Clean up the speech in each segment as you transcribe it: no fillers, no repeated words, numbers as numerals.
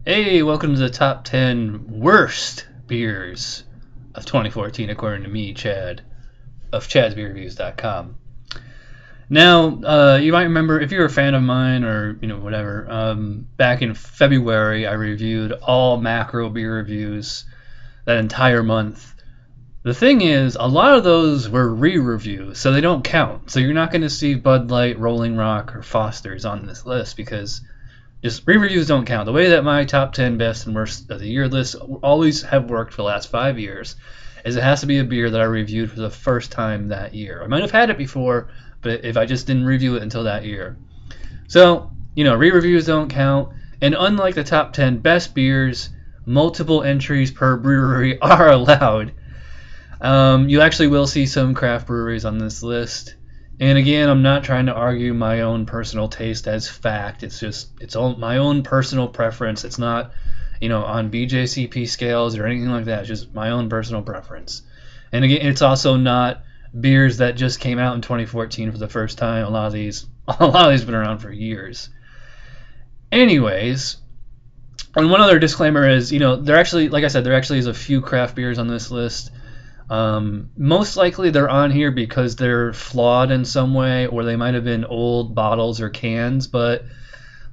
Hey, welcome to the top 10 worst beers of 2014, according to me, Chad, of chadsbeerreviews.com. Now, you might remember, if you're a fan of mine or, whatever, back in February, I reviewed all macro beer reviews that entire month. The thing is, a lot of those were re-reviews, so they don't count. So you're not going to see Bud Light, Rolling Rock, or Foster's on this list because just re-reviews don't count. The way that my top 10 best and worst of the year lists always have worked for the last 5 years is it has to be a beer that I reviewed for the first time that year. I might have had it before, but if I just didn't review it until that year. So, re-reviews don't count. And unlike the top 10 best beers, multiple entries per brewery are allowed. You actually will see some craft breweries on this list. And again, I'm not trying to argue my own personal taste as fact. It's my own personal preference. It's not, on BJCP scales or anything like that. It's just my own personal preference. And again, it's also not beers that just came out in 2014 for the first time. A lot of these been around for years. Anyways, and one other disclaimer is, there actually, like I said, there actually is a few craft beers on this list. Most likely they're on here because they're flawed in some way, or they might have been old bottles or cans. But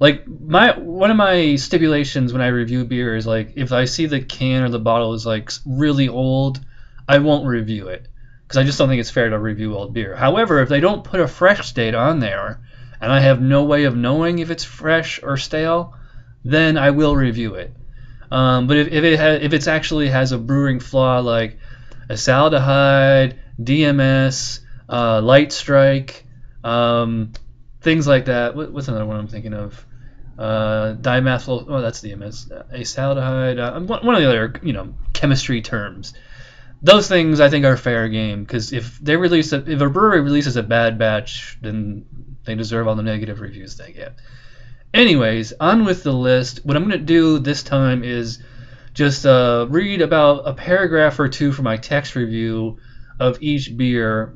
like one of my stipulations when I review beer is, like, if I see the can or the bottle is like really old, I won't review it because I just don't think it's fair to review old beer. However, if they don't put a fresh date on there and I have no way of knowing if it's fresh or stale, then I will review it. But if it actually has a brewing flaw, like acetaldehyde, DMS, light strike, things like that. What's another one I'm thinking of? Dimethyl. Oh, that's DMS. Acetaldehyde. One of the other, chemistry terms. Those things I think are fair game because if a brewery releases a bad batch, then they deserve all the negative reviews they get. Anyways, on with the list. What I'm going to do this time is just read about a paragraph or two from my text review of each beer,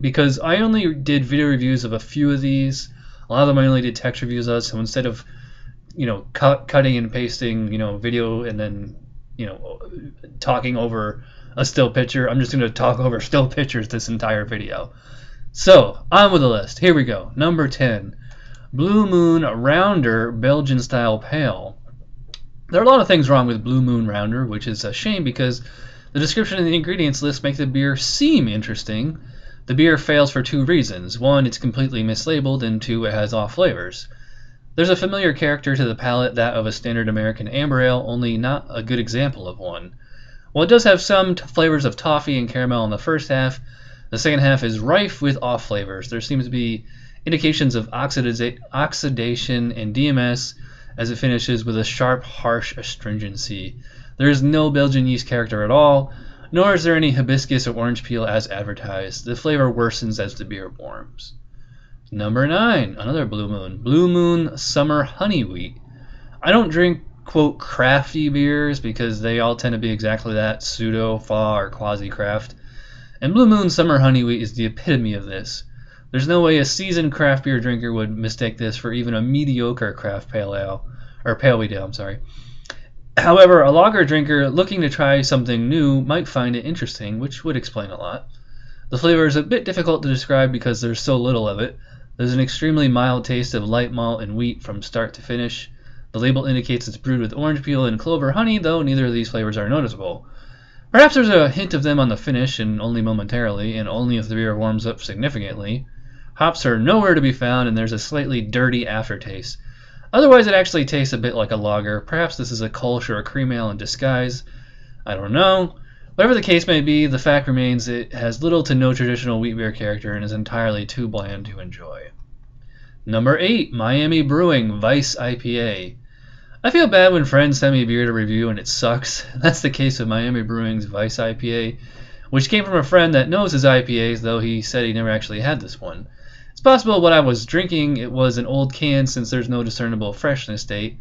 because I only did video reviews of a few of these. A lot of them I only did text reviews of, so instead of cutting and pasting video and then talking over a still picture, I'm just going to talk over still pictures this entire video. So, on with the list. Here we go. Number 10, Moonrounder Belgian Style Pale. There are a lot of things wrong with Moonrounder, which is a shame because the description and the ingredients list make the beer seem interesting. The beer fails for two reasons. One, it's completely mislabeled, and two, it has off flavors. There's a familiar character to the palate, that of a standard American amber ale, only not a good example of one. While it does have some flavors of toffee and caramel in the first half, the second half is rife with off flavors. There seems to be indications of oxidation and DMS, as it finishes with a sharp, harsh astringency. There is no Belgian yeast character at all, nor is there any hibiscus or orange peel as advertised. The flavor worsens as the beer warms. Number 9, another Blue Moon. Blue Moon Summer Honey Wheat. I don't drink, quote, crafty beers because they all tend to be exactly that, pseudo, fa, or quasi-craft. And Blue Moon Summer Honey Wheat is the epitome of this. There's no way a seasoned craft beer drinker would mistake this for even a mediocre craft pale ale, or pale wheat ale, I'm sorry. However, a lager drinker looking to try something new might find it interesting, which would explain a lot. The flavor is a bit difficult to describe because there's so little of it. There's an extremely mild taste of light malt and wheat from start to finish. The label indicates it's brewed with orange peel and clover honey, though neither of these flavors are noticeable. Perhaps there's a hint of them on the finish, and only momentarily, and only if the beer warms up significantly. Hops are nowhere to be found, and there's a slightly dirty aftertaste. Otherwise, it actually tastes a bit like a lager. Perhaps this is a Kolsch or a cream ale in disguise. I don't know. Whatever the case may be, the fact remains it has little to no traditional wheat beer character and is entirely too bland to enjoy. Number 8, Miami Brewing Vice IPA. I feel bad when friends send me beer to review and it sucks. That's the case with Miami Brewing's Vice IPA, which came from a friend that knows his IPAs, though he said he never actually had this one. It's possible what I was drinking, it was an old can since there's no discernible freshness date.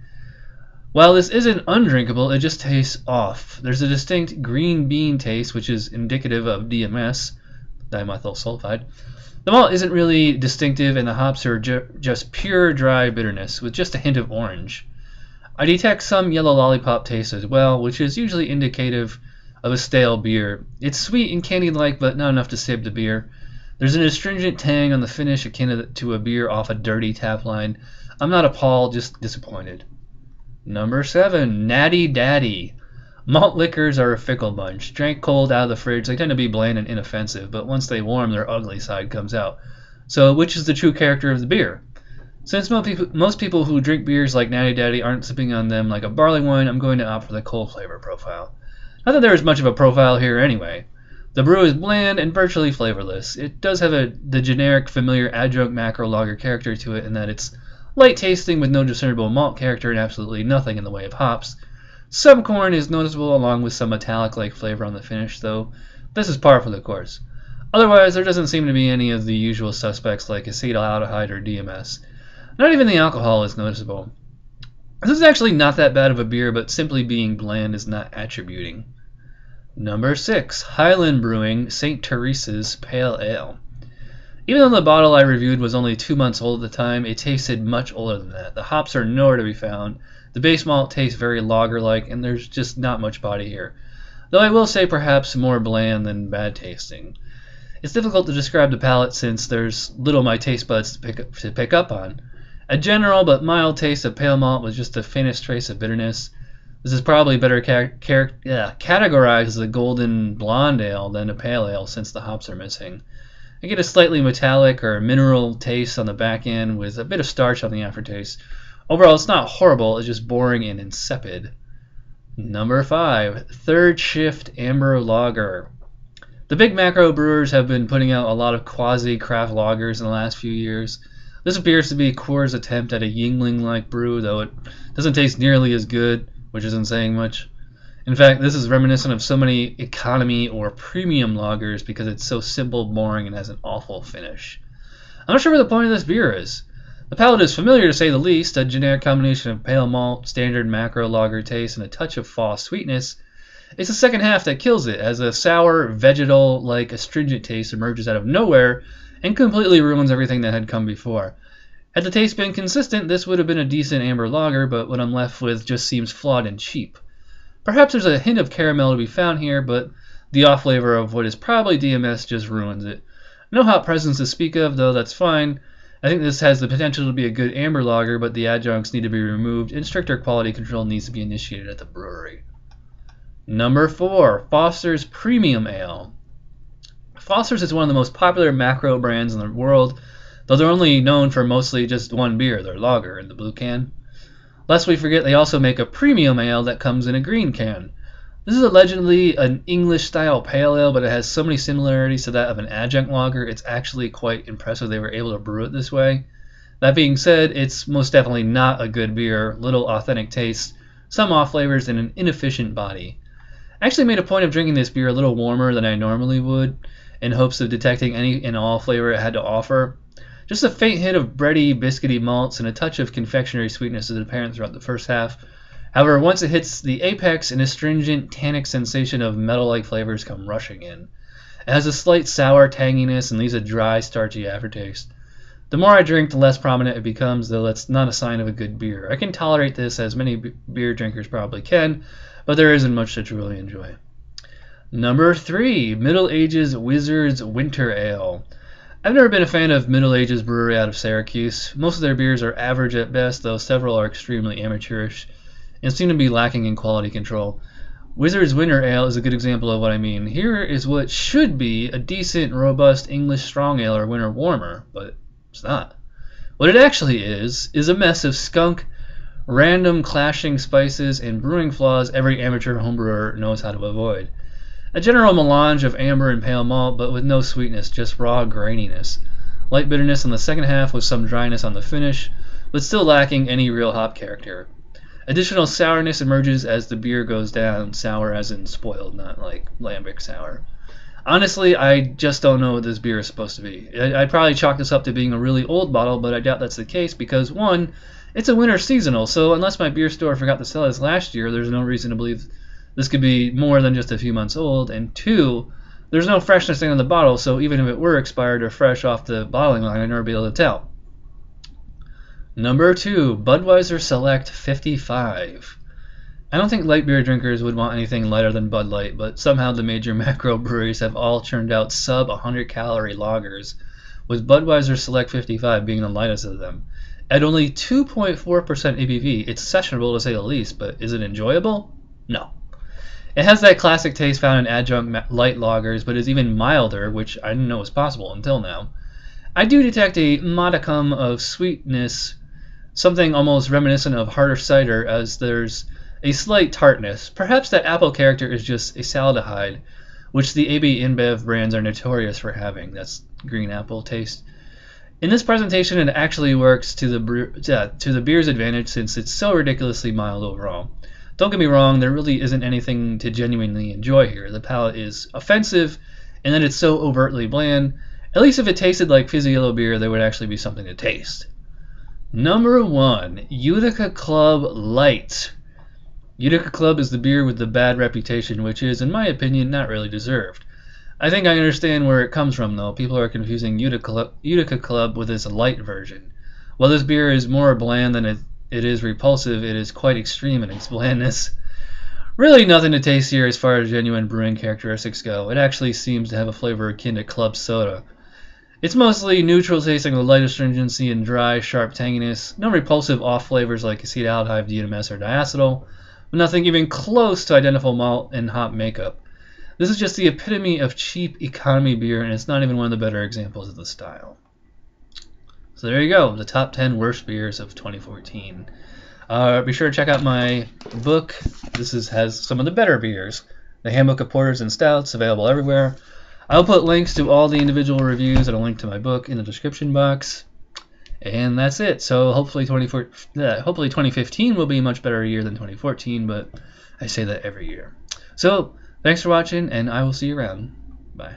While this isn't undrinkable, it just tastes off. There's a distinct green bean taste, which is indicative of DMS, dimethyl sulfide. The malt isn't really distinctive, and the hops are just pure dry bitterness with just a hint of orange. I detect some yellow lollipop taste as well, which is usually indicative of a stale beer. It's sweet and candy-like, but not enough to save the beer. There's an astringent tang on the finish akin to a beer off a dirty tap line. I'm not appalled, just disappointed. Number 7, Natty Daddy. Malt liquors are a fickle bunch. Drank cold out of the fridge, they tend to be bland and inoffensive, but once they warm, their ugly side comes out. So, which is the true character of the beer? Since most people who drink beers like Natty Daddy aren't sipping on them like a barley wine, I'm going to opt for the cold flavor profile. Not that there is much of a profile here anyway. The brew is bland and virtually flavorless. It does have the generic, familiar adjunct macro lager character to it in that it's light tasting with no discernible malt character and absolutely nothing in the way of hops. Some corn is noticeable along with some metallic-like flavor on the finish, though this is par for the course. Otherwise, there doesn't seem to be any of the usual suspects like acetaldehyde or DMS. Not even the alcohol is noticeable. This is actually not that bad of a beer, but simply being bland is not attributing. Number 6, Highland Brewing St. Teresas Pale Ale. Even though the bottle I reviewed was only 2 months old at the time, it tasted much older than that. The hops are nowhere to be found. The base malt tastes very lager-like, and there's just not much body here. Though I will say perhaps more bland than bad tasting. It's difficult to describe the palate since there's little my taste buds to pick up on. A general but mild taste of pale malt with just the faintest trace of bitterness. This is probably better categorized as a golden blonde ale than a pale ale since the hops are missing. I get a slightly metallic or mineral taste on the back end with a bit of starch on the aftertaste. Overall, it's not horrible, it's just boring and insipid. Number 5, Third Shift Amber Lager. The big macro brewers have been putting out a lot of quasi-craft lagers in the last few years. This appears to be Coors' attempt at a Yingling-like brew, though it doesn't taste nearly as good, which isn't saying much. In fact, this is reminiscent of so many economy or premium lagers because it's so simple, boring, and has an awful finish. I'm not sure what the point of this beer is. The palate is familiar to say the least, a generic combination of pale malt, standard macro lager taste, and a touch of fall sweetness. It's the second half that kills it, as a sour, vegetal-like astringent taste emerges out of nowhere and completely ruins everything that had come before. Had the taste been consistent, this would have been a decent amber lager, but what I'm left with just seems flawed and cheap. Perhaps there's a hint of caramel to be found here, but the off flavor of what is probably DMS just ruins it. No hop presence to speak of, though that's fine. I think this has the potential to be a good amber lager, but the adjuncts need to be removed and stricter quality control needs to be initiated at the brewery. Number 4, Foster's Premium Ale. Foster's is one of the most popular macro brands in the world, though they're only known for mostly just one beer, their lager in the blue can. Lest we forget, they also make a premium ale that comes in a green can. This is allegedly an English-style pale ale, but it has so many similarities to that of an adjunct lager, it's actually quite impressive they were able to brew it this way. That being said, it's most definitely not a good beer, little authentic taste, some off flavors, and an inefficient body. I actually made a point of drinking this beer a little warmer than I normally would, in hopes of detecting any and all flavor it had to offer. Just a faint hint of bready, biscuity malts and a touch of confectionery sweetness is apparent throughout the first half. However, once it hits the apex, an astringent, tannic sensation of metal-like flavors come rushing in. It has a slight sour tanginess and leaves a dry, starchy aftertaste. The more I drink, the less prominent it becomes, though that's not a sign of a good beer. I can tolerate this, as many beer drinkers probably can, but there isn't much to truly enjoy. Number 3, Middle Ages Wizard's Winter Ale. I've never been a fan of Middle Ages Brewery out of Syracuse. Most of their beers are average at best, though several are extremely amateurish and seem to be lacking in quality control. Wizard's Winter Ale is a good example of what I mean. Here is what should be a decent, robust English strong ale or winter warmer, but it's not. What it actually is a mess of skunk, random clashing spices, and brewing flaws every amateur homebrewer knows how to avoid. A general melange of amber and pale malt, but with no sweetness, just raw graininess. Light bitterness on the second half with some dryness on the finish, but still lacking any real hop character. Additional sourness emerges as the beer goes down, sour as in spoiled, not like lambic sour. Honestly, I just don't know what this beer is supposed to be. I'd probably chalk this up to being a really old bottle, but I doubt that's the case because, one, it's a winter seasonal, so unless my beer store forgot to sell this last year, there's no reason to believe this could be more than just a few months old, and two, there's no freshness in the bottle, so even if it were expired or fresh off the bottling line, I'd never be able to tell. Number 2, Budweiser Select 55. I don't think light beer drinkers would want anything lighter than Bud Light, but somehow the major macro breweries have all churned out sub 100 calorie lagers, with Budweiser Select 55 being the lightest of them. At only 2.4% ABV, it's sessionable to say the least, but is it enjoyable? No. It has that classic taste found in adjunct light lagers, but is even milder, which I didn't know was possible until now. I do detect a modicum of sweetness, something almost reminiscent of harder cider, as there's a slight tartness. Perhaps that apple character is just a saldehyde, which the AB InBev brands are notorious for having. That's green apple taste. In this presentation, it actually works to the beer's advantage since it's so ridiculously mild overall. Don't get me wrong, there really isn't anything to genuinely enjoy here. The palate is offensive, and then it's so overtly bland. At least if it tasted like fizzy yellow beer, there would actually be something to taste. Number 1, Utica Club Lite. Utica Club is the beer with the bad reputation, which is, in my opinion, not really deserved. I think I understand where it comes from, though. People are confusing Utica Club with its light version. While this beer is more bland than it is repulsive, it is quite extreme in its blandness. Really nothing to taste here as far as genuine brewing characteristics go. It actually seems to have a flavor akin to club soda. It's mostly neutral tasting with light astringency and dry, sharp tanginess. No repulsive off flavors like acetaldehyde, DMS, or diacetyl, but nothing even close to identical malt and hop makeup. This is just the epitome of cheap economy beer, and it's not even one of the better examples of the style. So there you go, the top 10 worst beers of 2014. Be sure to check out my book. This has some of the better beers. The Handbook of Porters and Stouts, available everywhere. I'll put links to all the individual reviews and a link to my book in the description box. And that's it. So hopefully 2015 will be a much better year than 2014, but I say that every year. So thanks for watching, and I will see you around. Bye.